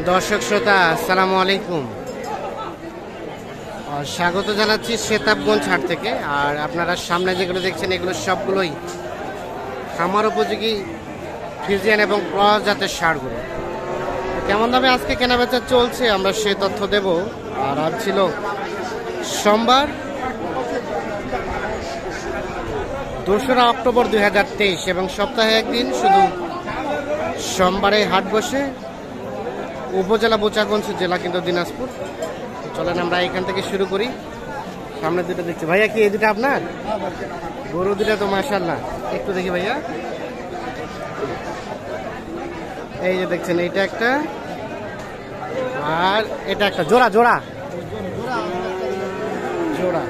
দর্শক শ্রোতা আসসালামু আলাইকুম, স্বাগত জানাচ্ছি সেতাবগঞ্জ হাট থেকে। আর আপনারা সামনে যেগুলো দেখছেন এগুলো সবগুলোই খামার উপযোগী ফ্রিজিয়ান এবং ক্রস জাতের ষাঁড়গুলো। কেমন দামে আজকে কেনাবেচা চলছে আমরা সে তথ্য দেব। আর আজ ছিল সোমবার 2রা অক্টোবর 2023 এবং সপ্তাহে একদিন শুধু সোমবারে হাট বসে। উপজেলা বোচাগঞ্জ, জেলা কিন্তু দিনাজপুর। চলেন আমরা এখান থেকে শুরু করি। সামনে দুটো দেখছি ভাইয়া, কি এই দুটো আপনার গরু? দুটো তো মাশাআল্লাহ, একটু দেখি ভাইয়া। এই যে দেখছেন এইটা একটা, আর এটা একটা জোড়া জোড়া জোড়া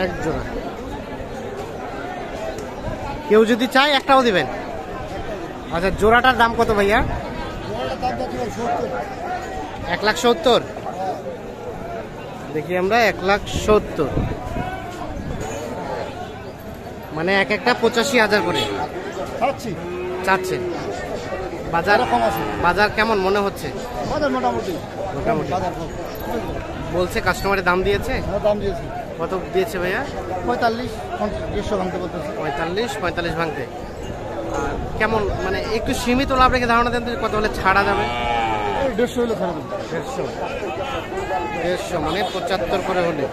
এক জোড়া। কেউ যদি চায় একটাও দিবেন। আচ্ছা, জোড়াটার দাম কত ভাইয়া? 1,70,000। দেখি আমরা 1,70,000, মানে এক একটা 85,000 করে চাচ্ছে। বাজার কম আছে? বাজার কেমন মনে হচ্ছে? মোটামুটি বলছে কাস্টমারের দাম দিয়েছে? দাম দিয়েছে। কত দিয়েছে ভাইয়া? 45-150 ভাঙতে বলতেছে। 45 ভাঙতে। আর কেমন মানে একটু সীমিত লাভ রেখে ধারণা দেন কত হলে ছাড়া যাবে? 150 হলে ছাড়া দেবে। 150 মানে 75 করে হলে।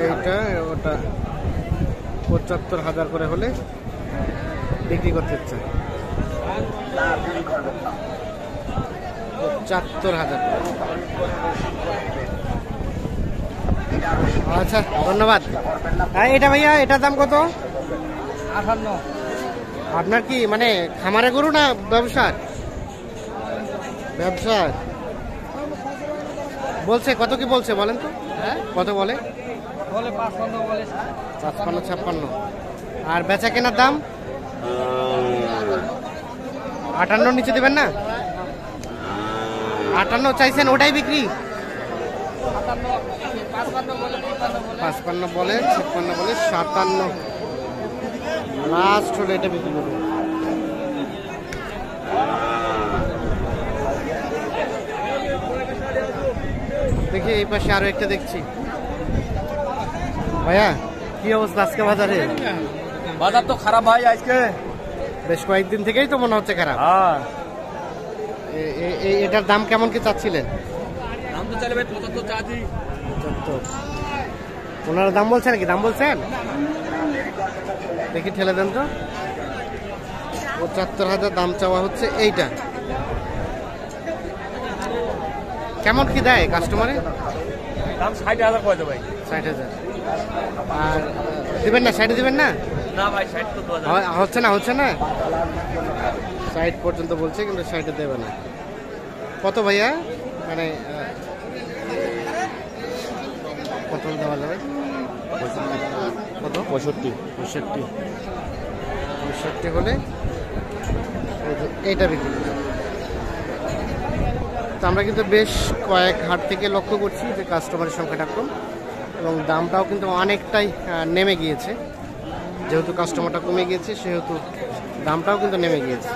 এইটা ওটা 75,000 করে হলে বিক্রি করতে চায়। 75,000। আচ্ছা, ধন্যবাদ। এটা ভাইয়া, এটার দাম কত? 58। আপনার কি মানে খামারে গরু না ব্যবসার? ব্যবসার। বলছে কত, কি বলছে বলেন তো? কত বলে? 55-56। আর বেচা কেনার দাম 58 নিচে দেবেন না? 58 চাইছেন, ওটাই বিক্রি? 55 বলে, 56 বলে, 57 লাস্ট হলে এটা বিক্রি করবে। দেখি এই পাশে আরো একটা দেখছি। ভাইয়া কি অবস্থা আজকে বাজারে? বাজার তো খারাপ ভাই আজকে, বেশ কয়েকদিন থেকেই তো মনে হচ্ছে খারাপ। এটার দাম কেমন কি চাচ্ছিলেন? দাম তো চাইলে ভাই 75 চাচ্ছি। 75 ওনারা দাম বলছে নাকি? দাম বলছেন? দেখি ঠেলে দেন তো। 75,000 দাম চাওয়া হচ্ছে। এইটা কেমন কি দেয় কাস্টমারে? দাম 60,000 কয় ভাই? 60,000। আর দিবেন না? 60 দিবেন না? না ভাই, 60 তো হচ্ছে না, হচ্ছে না। 60 পর্যন্ত বলছে, কিন্তু 60 দেবে না। কত ভাইয়া মানে কত দেওয়া যাবে? কত? 65 হলে এইটা বিক্রি করবে। তো আমরা কিন্তু বেশ কয়েক হাট থেকে লক্ষ্য করছি যে কাস্টমারের সংখ্যাটা কম এবং দামটাও কিন্তু অনেকটাই নেমে গিয়েছে। যেহেতু কাস্টমারটা কমে গিয়েছে সেহেতু দামটাও কিন্তু নেমে গিয়েছে।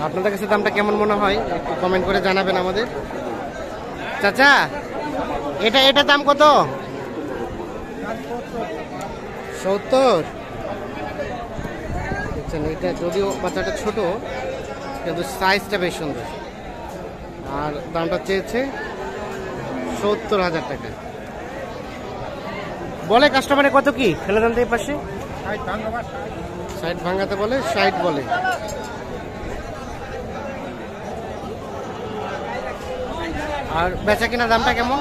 আপনাদের কাছে দামটা কেমন মনে হয় একটু কমেন্ট করে জানাবেন আমাদের। চাচা এটা দাম কত? 70। দেখছেন, এটা যদিও বাচ্চাটা ছোট কিন্তু সাইজটা বেশ সুন্দর। আর দামটা চেয়েছে 70,000 টাকা। বলে কাস্টমারে কত কি ফেলে দেন এই পাশে? 60 ভাঙাতে বলে, 60 বলে। আর বেচা কিনা দামটা কেমন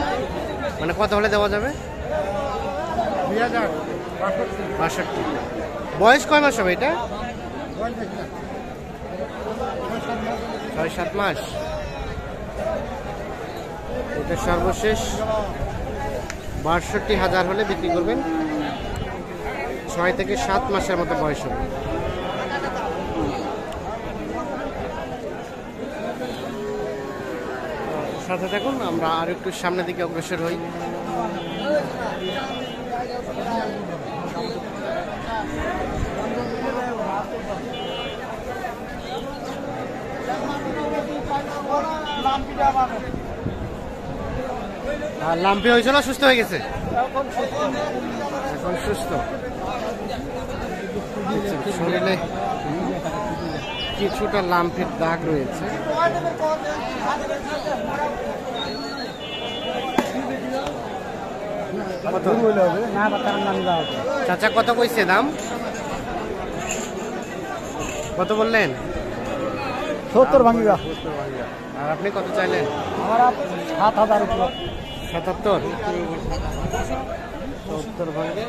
মানে কত হলে দেওয়া যাবে? 62। বয়স কয় মাস হবে এটা? 6-7 মাস। এটা সর্বশেষ 62,000 হলে বিক্রি করবেন। 6 থেকে 7 মাসের মতো বয়স হবে। সাথে থাকুন, আমরা আর একটু সামনের দিকে অগ্রসর হই। আর লাম্পি হয়েছিল, সুস্থ হয়ে গেছে, এখন সুস্থ। শরীরে কিছুটা লাম্পের দাগ রয়েছে। চাচা কত কইছে দাম? কত বললেন? 70 ভাঙিবা। আর আপনি কত চাইলেন? আমার 7000 উপরে। 77 70 ভাঙে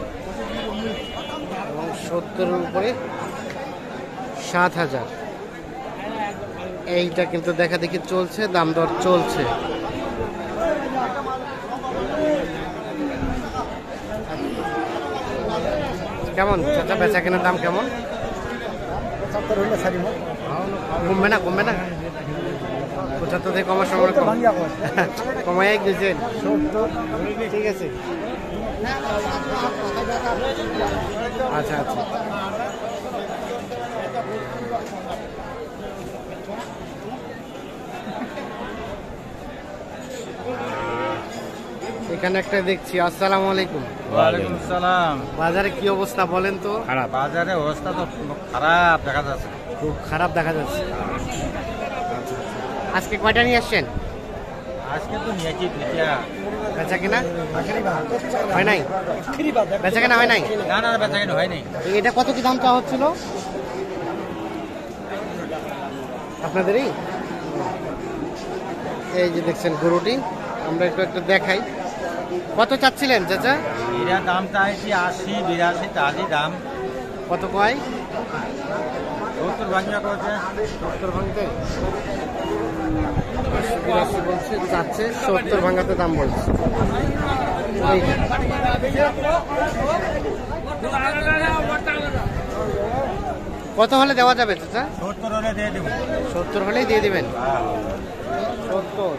এবং 70-এর উপরে 7000। এইটা কিন্তু দেখা দেখি চলছে, দাম দর চলছে। কেমন চাচা বেচা কেনার দাম কেমন? 75 হইলে ছাড়িব। কমবে না, কমবে না? 75 থেকে কমার সময় কমাই দিয়েছেন। 70 ঠিক আছে, আচ্ছা আচ্ছা। এখানে একটা দেখছি। আসসালামু আলাইকুম। ওয়ালাইকুম আসসালাম। বাজারে কি অবস্থা বলেন তো? খারাপ বাজারে অবস্থা তো খারাপ দেখা যাচ্ছে। খুব খারাপ দেখা যাচ্ছে। আজকে কয়টা নিয়ে আসছেন? আজকে তো নিয়েছি পিঠা। বেচা কিনা হয় নাই? বেচা কিনা হয় নাই? না না বেচা কেন হয়নি। এটা কত কি দাম চাওয়া হচ্ছিল আপনাদেরই? এই যে দেখছেন গরুটি, আমরা একটু একটু দেখাই। কত চাচ্ছিলেন চাচা? এরা দাম চাইছি 80 82 তালি দাম। কত কয়? 70 ভাঙিয়া করেছে। 70 ভাঙতে 82 বলছে, চাচ্ছে 70 ভাঙাতে দাম বলছে। এই কত হলে দেওয়া যাবে চাচা? 70 হলে দিয়ে দেবো। 70 হলেই দিয়ে দিবেন? 70।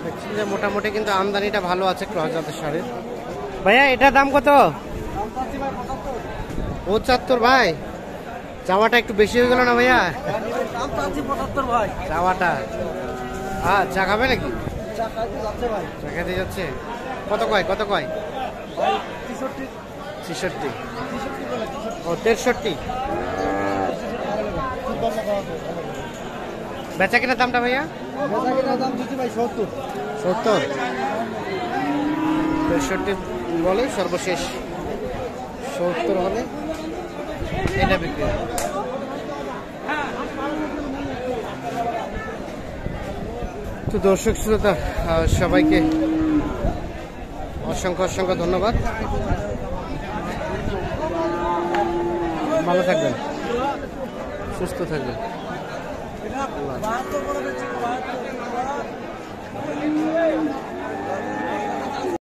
দেখছেন যে মোটামুটি কিন্তু আমদানিটা ভালো আছে ক্রস জাতের সারের। ভাইয়া এটার দাম কত? 75 ভাই। চাওয়াটা একটু বেশি হয়ে গেল না ভাইয়া? চাওয়াটা হ্যাঁ, চা খাবে নাকি? চা খাইতে যাচ্ছে। কত কয়, কত কয়? 63 ও 63। বেচা কেনার দামটা ভাইয়া? 70 63 বলে সর্বশেষ 70 হলে এটা বিক্রি। তো দর্শক শ্রোতা সবাইকে অসংখ্য অসংখ্য ধন্যবাদ। ভালো থাকবেন, সুস্থ থাকবেন।